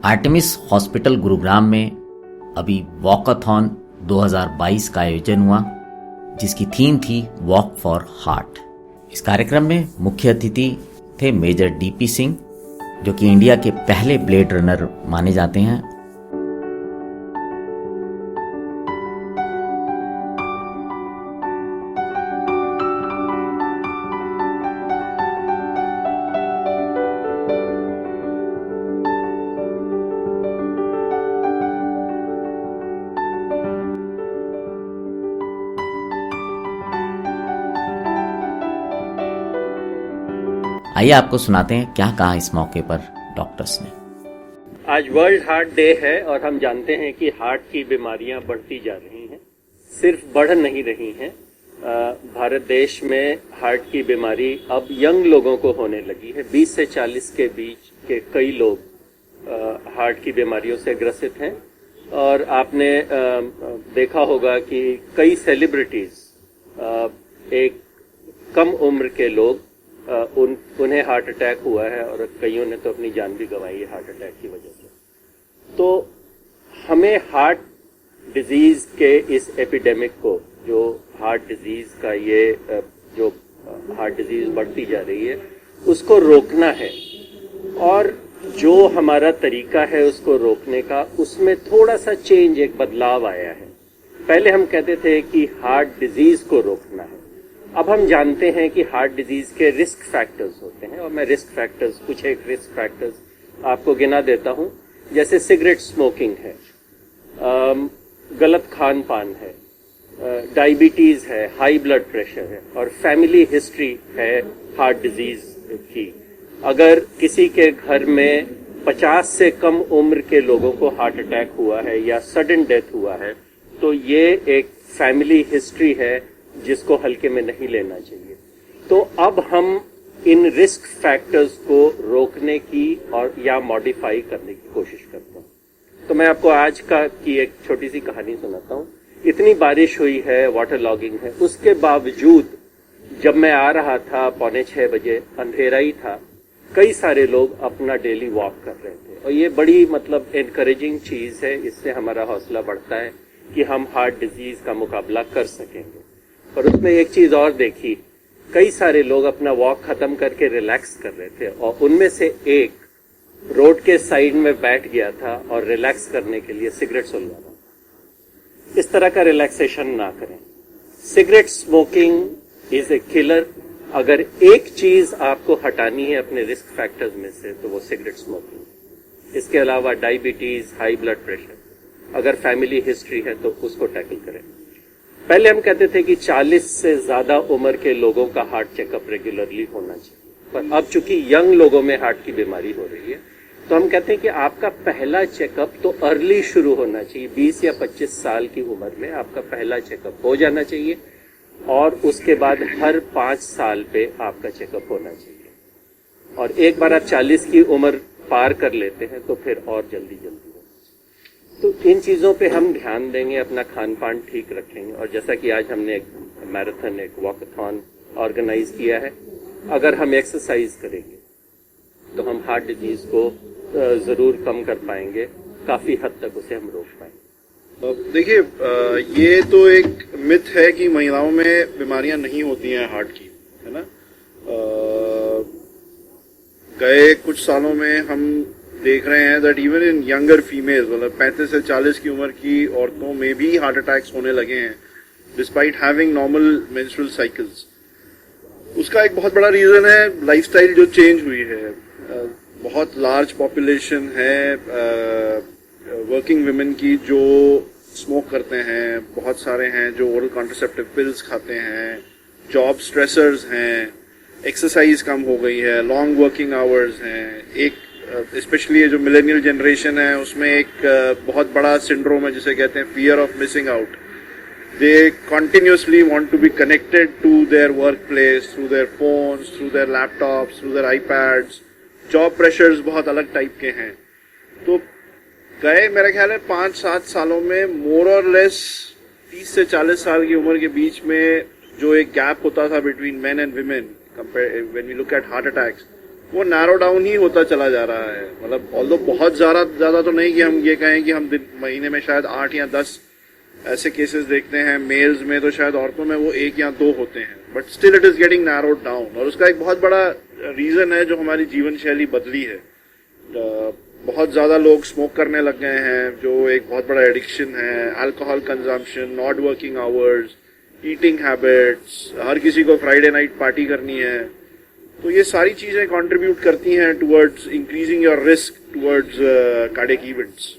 Artemis hospital Gurugram में अभी walkathon 2022 का आयोजन हुआ, जिसकी थीम थी वॉक फॉर हार्ट। इस कार्यक्रम में मुख्य अतिथि थे मेजर डीपी सिंह, जो कि इंडिया के पहले ब्लेड रनर माने जाते हैं। आइए आपको सुनाते हैं क्या कहा इस मौके पर डॉक्टर्स ने। आज वर्ल्ड हार्ट डे है और हम जानते हैं कि हार्ट की बीमारियां बढ़ती जा रही हैं, सिर्फ बढ़ नहीं रही हैं। भारत देश में हार्ट की बीमारी अब यंग लोगों को होने लगी है। 20 से 40 के बीच के कई लोग हार्ट की बीमारियों से ग्रसित हैं। और आपने देखा होगा कि कई सेलिब्रिटीज एक कम उम्र के लोग उन्हें हार्ट अटैक हुआ है और कईयों ने तो अपनी जान भी गंवाई है हार्ट अटैक की वजह से। तो हमें हार्ट डिजीज के इस एपिडेमिक को, जो हार्ट डिजीज का ये जो हार्ट डिजीज बढ़ती जा रही है, उसको रोकना है। और जो हमारा तरीका है उसको रोकने का, उसमें थोड़ा सा चेंज, एक बदलाव आया है। पहले हम कहते थे कि हार्ट डिजीज को रोकना है, अब हम जानते हैं कि हार्ट डिजीज के रिस्क फैक्टर्स होते हैं। और मैं कुछ एक रिस्क फैक्टर्स आपको गिना देता हूं। जैसे सिगरेट स्मोकिंग है, गलत खान पान है, डायबिटीज है, हाई ब्लड प्रेशर है और फैमिली हिस्ट्री है हार्ट डिजीज की। अगर किसी के घर में 50 से कम उम्र के लोगों को हार्ट अटैक हुआ है या सडन डेथ हुआ है, तो ये एक फैमिली हिस्ट्री है जिसको हल्के में नहीं लेना चाहिए। तो अब हम इन रिस्क फैक्टर्स को रोकने की और या मॉडिफाई करने की कोशिश करते हैं। तो मैं आपको आज की एक छोटी सी कहानी सुनाता हूँ। इतनी बारिश हुई है, वाटर लॉगिंग है, उसके बावजूद जब मैं आ रहा था 5:45 बजे, अंधेरा ही था, कई सारे लोग अपना डेली वॉक कर रहे थे। और ये बड़ी एनकरेजिंग चीज है। इससे हमारा हौसला बढ़ता है कि हम हार्ट डिजीज का मुकाबला कर सकेंगे। और उसमें एक चीज और देखी, कई सारे लोग अपना वॉक खत्म करके रिलैक्स कर रहे थे और उनमें से एक रोड के साइड में बैठ गया था और रिलैक्स करने के लिए सिगरेट सुल रहा था। इस तरह का रिलैक्सेशन ना करें। Cigarette smoking is a killer. अगर एक चीज आपको हटानी है अपने रिस्क फैक्टर्स में से, तो वो सिगरेट स्मोकिंग। इसके अलावा डायबिटीज, हाई ब्लड प्रेशर, अगर फैमिली हिस्ट्री है तो उसको टैकल करें। पहले हम कहते थे कि 40 से ज्यादा उम्र के लोगों का हार्ट चेकअप रेगुलरली होना चाहिए, पर अब चूंकि यंग लोगों में हार्ट की बीमारी हो रही है, तो हम कहते हैं कि आपका पहला चेकअप तो अर्ली शुरू होना चाहिए। 20 या 25 साल की उम्र में आपका पहला चेकअप हो जाना चाहिए और उसके बाद हर 5 साल पे आपका चेकअप होना चाहिए। और एक बार आप 40 की उम्र पार कर लेते हैं तो फिर और जल्दी होना चाहिए। तो इन चीजों पे हम ध्यान देंगे, अपना खान पान ठीक रखेंगे। और जैसा कि आज हमने एक मैराथन, एक वॉकाथॉन ऑर्गेनाइज किया है, अगर हम एक्सरसाइज करेंगे तो हम हार्ट डिजीज को जरूर कम कर पाएंगे, काफी हद तक उसे हम रोक पाएंगे। देखिए, ये तो एक मिथ है कि महिलाओं में बीमारियां नहीं होती हैं हार्ट की, है ना। गए कुछ सालों में हम देख रहे हैं that even in younger females, मतलब 35 से 40 की उम्र की औरतों में भी हार्ट अटैक्स होने लगे हैं despite having normal menstrual cycles. उसका एक बहुत बड़ा रीजन है लाइफस्टाइल जो चेंज हुई है। बहुत लार्ज पॉपुलेशन है वर्किंग वुमेन की जो स्मोक करते हैं, बहुत सारे हैं जो ओरल कॉन्ट्रासेप्टिव पिल्स खाते हैं, जॉब स्ट्रेसर्स हैं, एक्सरसाइज कम हो गई है, लॉन्ग वर्किंग आवर्स हैं। एक स्पेशली ये जो मिलेनियल जनरेशन है उसमें एक बहुत बड़ा सिंड्रोम है जिसे कहते हैं fear of missing out. They continuously want to be connected to their work place through their phones, through their laptops, through their iPads. Job pressures बहुत अलग टाइप के हैं। तो गए मेरा ख्याल है 5-7 सालों में मोर और लेस 30 से 40 साल की उम्र के बीच में जो एक गैप होता था between men and women compare when we look at heart attacks, वो नैरो डाउन ही होता चला जा रहा है। मतलब ऑल्दो बहुत ज्यादा तो नहीं कि हम ये कहें कि हम महीने में शायद 8 या 10 ऐसे केसेस देखते हैं, मेल्स में तो शायद औरतों में वो 1 या 2 होते हैं, but still it is getting narrowed down. और उसका एक बहुत बड़ा रीजन है जो हमारी जीवन शैली बदली है। बहुत ज्यादा लोग स्मोक करने लग गए हैं, जो एक बहुत बड़ा एडिक्शन है, alcohol consumption, odd working hours, eating habits, हर किसी को फ्राइडे नाइट पार्टी करनी है। तो ये सारी चीजें कंट्रीब्यूट करती हैं towards increasing your risk towards cardiac events.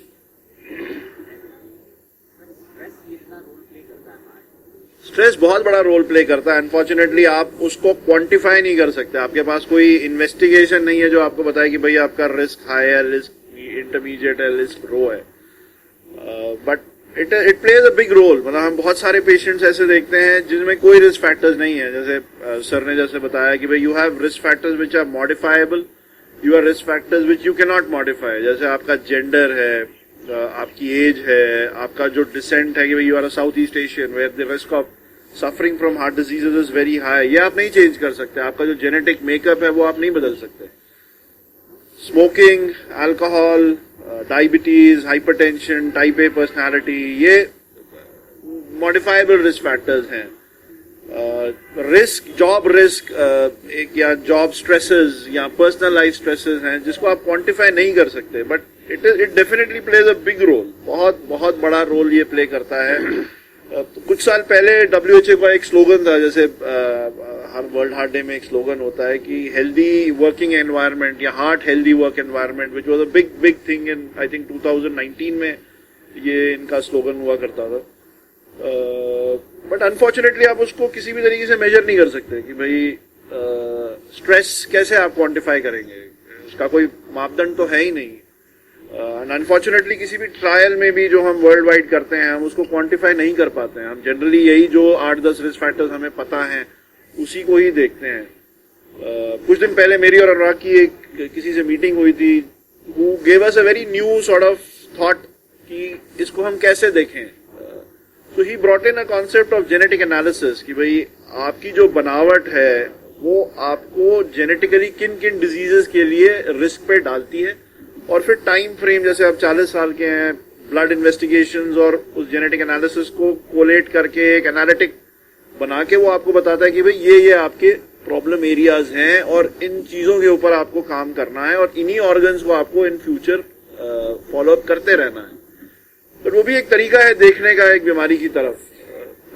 Stress बहुत बड़ा रोल प्ले करता है। अनफॉर्चुनेटली आप उसको क्वांटिफाई नहीं कर सकते। आपके पास कोई इन्वेस्टिगेशन नहीं है जो आपको बताए कि भाई आपका रिस्क हाई है, रिस्क इंटरमीडिएट है, रिस्क लो है। But it plays a big role. मतलब हम बहुत सारे पेशेंट्स ऐसे देखते हैं जिनमें कोई रिस्क फैक्टर्स नहीं है। जैसे सर ने जैसे बताया कि भाई you have risk factors which are modifiable, you are risk factors which you can not modify. जैसे आपका जेंडर है, आपकी एज है, आपका जो डिसेंट है कि भाई you are a South East Asian where the risk of suffering from heart diseases is very high, ये आप नहीं चेंज कर सकते। आपका जो जेनेटिक मेकअप है वो आप नहीं बदल सकते। Smoking, alcohol, diabetes, hypertension, type A personality, ये मॉडिफाइबल रिस्क फैक्टर्स हैं। रिस्क, जॉब रिस्क, एक या जॉब स्ट्रेसेस या पर्सनल लाइफ स्ट्रेसेस हैं जिसको आप क्वांटिफाई नहीं कर सकते, but it definitely plays a big role. बहुत बड़ा रोल ये प्ले करता है। कुछ साल पहले WHO का एक स्लोगन था, जैसे हर वर्ल्ड हार्ट डे में एक स्लोगन होता है कि हेल्दी वर्किंग एनवायरनमेंट या heart healthy work environment, which was a big thing in I think 2019 में ये इनका स्लोगन हुआ करता था। बट अनफॉर्चुनेटली आप उसको किसी भी तरीके से मेजर नहीं कर सकते कि भाई स्ट्रेस कैसे आप क्वांटिफाई करेंगे, उसका कोई मापदंड तो है ही नहीं। अनफॉर्चुनेटली किसी भी ट्रायल में भी जो हम वर्ल्ड वाइड करते हैं हम उसको क्वांटिफाई नहीं कर पाते हैं। हम जनरली यही जो 8-10 रिस्क फैक्टर्स हमें पता हैं उसी को ही देखते हैं। कुछ दिन पहले मेरी और अनुराग की एक किसी से मीटिंग हुई थी, who gave us a very new sort of thought कि इसको हम कैसे देखें। So he brought in a concept of genetic analysis कि भाई आपकी जो बनावट है वो आपको जेनेटिकली किन किन डिजीजेस के लिए रिस्क पे डालती है, और फिर टाइम फ्रेम, जैसे आप 40 साल के हैं, ब्लड इन्वेस्टिगेशंस और उस जेनेटिक एनालिसिस को कोलेट करके एक एनालिटिक बना के वो आपको बताता है कि भाई ये आपके प्रॉब्लम एरियाज हैं और इन चीजों के ऊपर आपको काम करना है और इन्हीं ऑर्गन्स को आपको इन फ्यूचर फॉलो अप करते रहना है। तो वो भी एक तरीका है देखने का एक बीमारी की तरफ।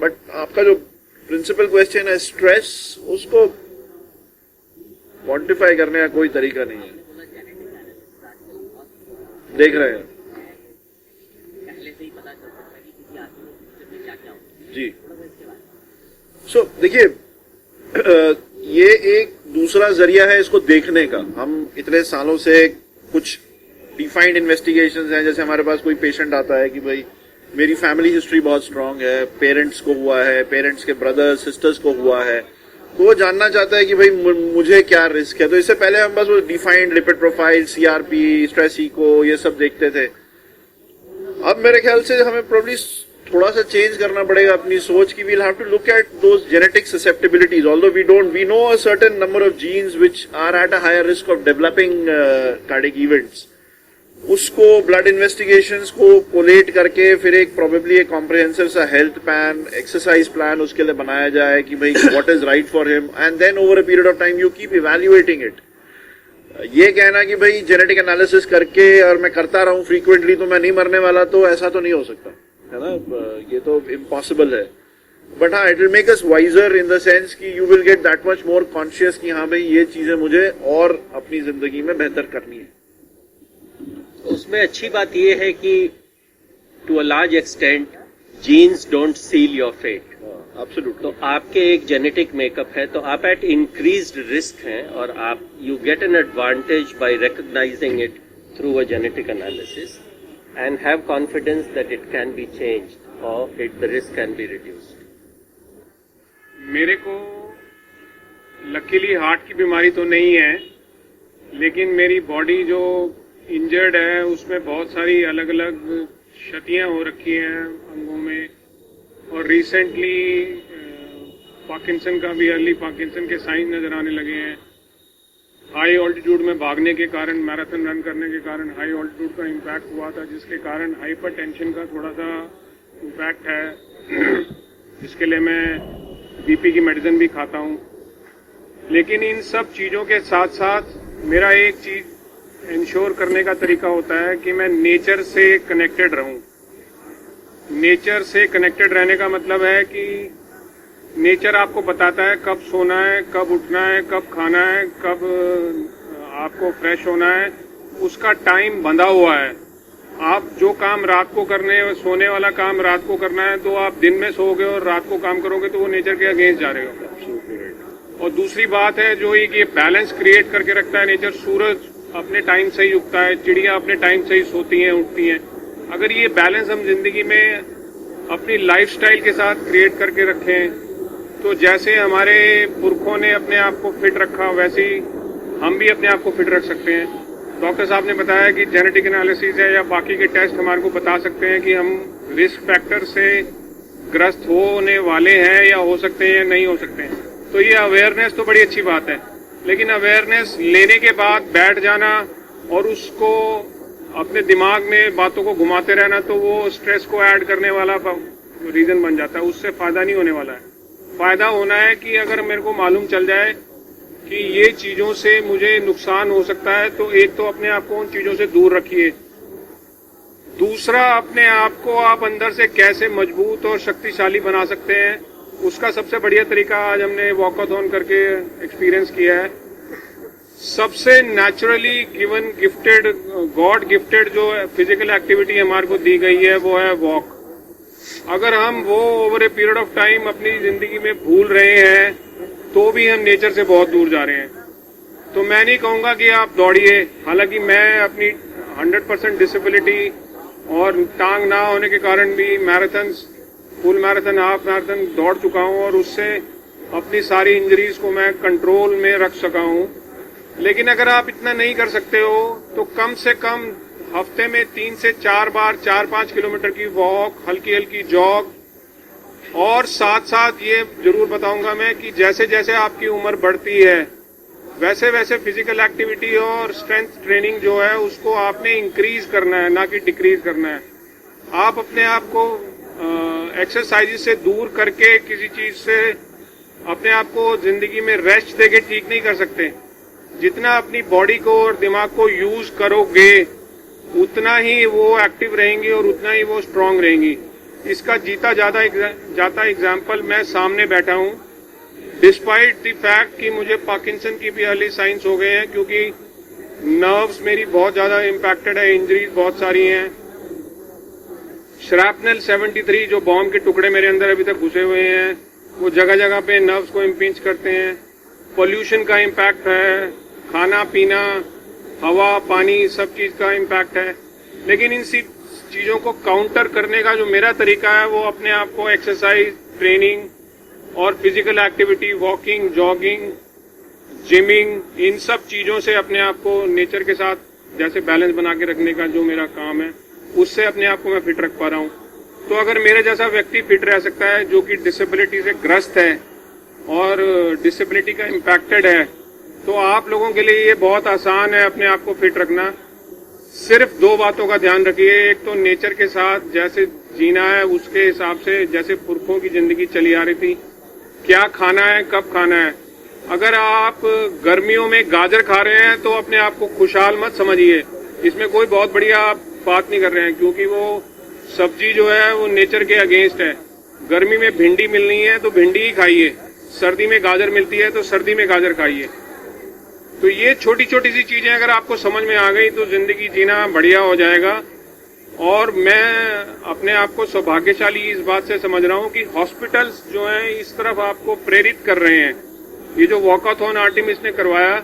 बट आपका जो प्रिंसिपल क्वेश्चन है स्ट्रेस, उसको क्वांटिफाई करने का कोई तरीका नहीं है। देख रहे हैं जी। सो देखिए, ये एक दूसरा जरिया है इसको देखने का। हम इतने सालों से कुछ डिफाइंड इन्वेस्टिगेशंस हैं, जैसे हमारे पास कोई पेशेंट आता है कि भाई मेरी फैमिली हिस्ट्री बहुत स्ट्रांग है, पेरेंट्स को हुआ है, पेरेंट्स के ब्रदर्स सिस्टर्स को हुआ है, तो वो जानना चाहता है कि भाई मुझे क्या रिस्क है। तो इससे पहले हम बस वो defined lipid profile, CRP, stress echo, ये सब देखते थे। अब मेरे ख्याल से हमें प्रोबब्ली थोड़ा सा चेंज करना पड़ेगा अपनी सोच की। We'll have to look at those genetic susceptibilities, although we know a certain number of genes which are at a higher risk of developing cardiac events. उसको ब्लड इन्वेस्टिगेशंस को कोलेट करके फिर एक प्रोबेबली एक कॉम्प्रिहेंसिव सा health plan, exercise plan उसके लिए बनाया जाए कि भाई what is right for him, and then over a period of time you keep evaluating it. ये कहना कि भाई जेनेटिक एनालिसिस करके और मैं करता रहूं फ्रीक्वेंटली तो मैं नहीं मरने वाला, तो ऐसा तो नहीं हो सकता है ना, ये तो इम्पॉसिबल है। बट हाँ, it will make us wiser in the sense कि you will get that much more conscious कि हाँ भाई ये चीजें मुझे और अपनी जिंदगी में बेहतर करनी है। उसमें अच्छी बात यह है कि to a large extent genes don't seal your fate. Absolutely. तो आपके एक जेनेटिक मेकअप है, तो आप एट इंक्रीज्ड रिस्क हैं और आप you get an advantage by recognising it through a genetic analysis and have confidence that it can be changed और it the risk can be reduced. मेरे को लकीली हार्ट की बीमारी तो नहीं है, लेकिन मेरी बॉडी जो इंजर्ड है उसमें बहुत सारी अलग अलग क्षतियां हो रखी हैं अंगों में, और रिसेंटली पार्किंसन का भी, अर्ली पार्किंसन के साइन नजर आने लगे हैं। हाई ऑल्टीट्यूड में भागने के कारण, मैराथन रन करने के कारण हाई ऑल्टीट्यूड का इम्पैक्ट हुआ था, जिसके कारण हाइपरटेंशन का थोड़ा सा इम्पैक्ट है। इसके लिए मैं बीपी की मेडिसिन भी खाता हूँ। लेकिन इन सब चीज़ों के साथ साथ मेरा एक चीज़ इंश्योर करने का तरीका होता है कि मैं नेचर से कनेक्टेड रहूं। नेचर से कनेक्टेड रहने का मतलब है कि नेचर आपको बताता है कब सोना है, कब उठना है, कब खाना है, कब आपको फ्रेश होना है। उसका टाइम बंधा हुआ है। आप जो काम रात को करने, सोने वाला काम रात को करना है, तो आप दिन में सोओगे और रात को काम करोगे तो वो नेचर के अगेंस्ट जा रहे हो। और दूसरी बात है जो ये बैलेंस क्रिएट करके रखता है नेचर। सूरज अपने टाइम से ही उगता है, चिड़िया अपने टाइम से ही सोती हैं, उठती हैं। अगर ये बैलेंस हम जिंदगी में अपनी लाइफस्टाइल के साथ क्रिएट करके रखें, तो जैसे हमारे पुरखों ने अपने आप को फिट रखा, वैसे ही हम भी अपने आप को फिट रख सकते हैं। डॉक्टर साहब ने बताया कि जेनेटिक एनालिसिस है या बाकी के टेस्ट हमारे को बता सकते हैं कि हम रिस्क फैक्टर से ग्रस्त होने वाले हैं या हो सकते हैं या नहीं हो सकते हैं। तो ये अवेयरनेस तो बड़ी अच्छी बात है, लेकिन अवेयरनेस लेने के बाद बैठ जाना और उसको अपने दिमाग में बातों को घुमाते रहना, तो वो स्ट्रेस को ऐड करने वाला रीजन बन जाता है। उससे फायदा नहीं होने वाला है। फायदा होना है कि अगर मेरे को मालूम चल जाए कि ये चीजों से मुझे नुकसान हो सकता है, तो एक तो अपने आप को उन चीजों से दूर रखिए। दूसरा, अपने आप को आप अंदर से कैसे मजबूत और शक्तिशाली बना सकते हैं, उसका सबसे बढ़िया तरीका आज हमने वॉकअथॉन करके एक्सपीरियंस किया है। सबसे naturally given gifted, God gifted जो फिजिकल एक्टिविटी हमारे को दी गई है वो है वॉक। अगर हम वो over a period of time अपनी जिंदगी में भूल रहे हैं, तो भी हम नेचर से बहुत दूर जा रहे हैं। तो मैं नहीं कहूंगा कि आप दौड़िए, हालांकि मैं अपनी 100% डिसेबिलिटी और टांग ना होने के कारण भी marathon, full marathon, half marathon दौड़ चुका हूं और उससे अपनी सारी इंजरीज को मैं कंट्रोल में रख सका हूं। लेकिन अगर आप इतना नहीं कर सकते हो, तो कम से कम हफ्ते में 3 से 4 बार 4-5 किलोमीटर की वॉक, हल्की हल्की जॉग, और साथ साथ ये जरूर बताऊंगा मैं कि जैसे जैसे आपकी उम्र बढ़ती है, वैसे वैसे फिजिकल एक्टिविटी और स्ट्रेंथ ट्रेनिंग जो है उसको आपने इंक्रीज करना है, ना कि डिक्रीज करना है। आप अपने आप को एक्सरसाइज से दूर करके किसी चीज से अपने आप को जिंदगी में रेस्ट देके ठीक नहीं कर सकते। जितना अपनी बॉडी को और दिमाग को यूज करोगे, उतना ही वो एक्टिव रहेंगी और उतना ही वो स्ट्रांग रहेंगी। इसका जीता जाता एग्जाम्पल मैं सामने बैठा हूँ, डिस्पाइट द फैक्ट कि मुझे पार्किंसन की भी अर्ली साइंस हो गए हैं, क्योंकि नर्व्स मेरी बहुत ज्यादा इम्पैक्टेड है, इंजरीज बहुत सारी हैं। श्रैपनेल 73 जो बॉम्ब के टुकड़े मेरे अंदर अभी तक घुसे हुए हैं, वो जगह जगह पे नर्व्स को इम्पिंच करते हैं। पोल्यूशन का इम्पैक्ट है, खाना पीना, हवा पानी, सब चीज का इम्पैक्ट है। लेकिन इन चीजों को काउंटर करने का जो मेरा तरीका है, वो अपने आप को एक्सरसाइज, ट्रेनिंग और physical activity, walking, jogging, gyming, इन सब चीजों से अपने आप को नेचर के साथ जैसे बैलेंस बना के रखने का जो मेरा काम है, उससे अपने आप को मैं फिट रख पा रहा हूँ। तो अगर मेरे जैसा व्यक्ति फिट रह सकता है जो कि डिसेबिलिटी से ग्रस्त है और डिसेबिलिटी का इम्पैक्टेड है, तो आप लोगों के लिए ये बहुत आसान है अपने आप को फिट रखना। सिर्फ 2 बातों का ध्यान रखिए। एक तो नेचर के साथ जैसे जीना है उसके हिसाब से, जैसे पुरखों की जिंदगी चली आ रही थी, क्या खाना है, कब खाना है। अगर आप गर्मियों में गाजर खा रहे हैं तो अपने आप को खुशहाल मत समझिए, इसमें कोई बहुत बढ़िया बात नहीं कर रहे हैं, क्योंकि वो सब्जी जो है वो नेचर के अगेंस्ट है। गर्मी में भिंडी मिलनी है तो भिंडी ही खाइए, सर्दी में गाजर मिलती है तो सर्दी में गाजर खाइए। तो ये छोटी छोटी सी चीजें अगर आपको समझ में आ गई तो जिंदगी जीना बढ़िया हो जाएगा। और मैं अपने आप को सौभाग्यशाली इस बात से समझ रहा हूँ कि हॉस्पिटल्स जो हैं इस तरफ आपको प्रेरित कर रहे हैं। ये जो वॉकअथॉन आर्टिमिस ने करवाया,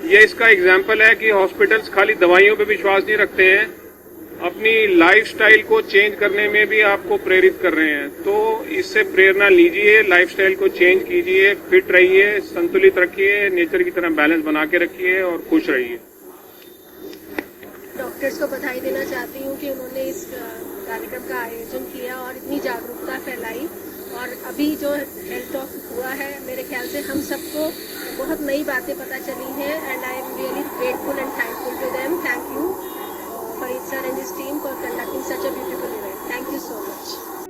ये इसका एग्जाम्पल है कि हॉस्पिटल्स खाली दवाइयों पे विश्वास नहीं रखते हैं, अपनी लाइफस्टाइल को चेंज करने में भी आपको प्रेरित कर रहे हैं। तो इससे प्रेरणा लीजिए, लाइफस्टाइल को चेंज कीजिए, फिट रहिए, संतुलित रखिए, नेचर की तरह बैलेंस बना के रखिए और खुश रहिए। डॉक्टर्स को बधाई देना चाहती हूँ कि उन्होंने इस कार्यक्रम का आयोजन किया और इतनी जागरूकता फैलाई। और अभी जो हेल्थ टॉक हुआ है, मेरे ख्याल से हम सबको बहुत नई बातें पता चली हैं and I am really grateful and thankful to them. Thank you Farid sir and his team for conducting such a beautiful event. Thank you so much.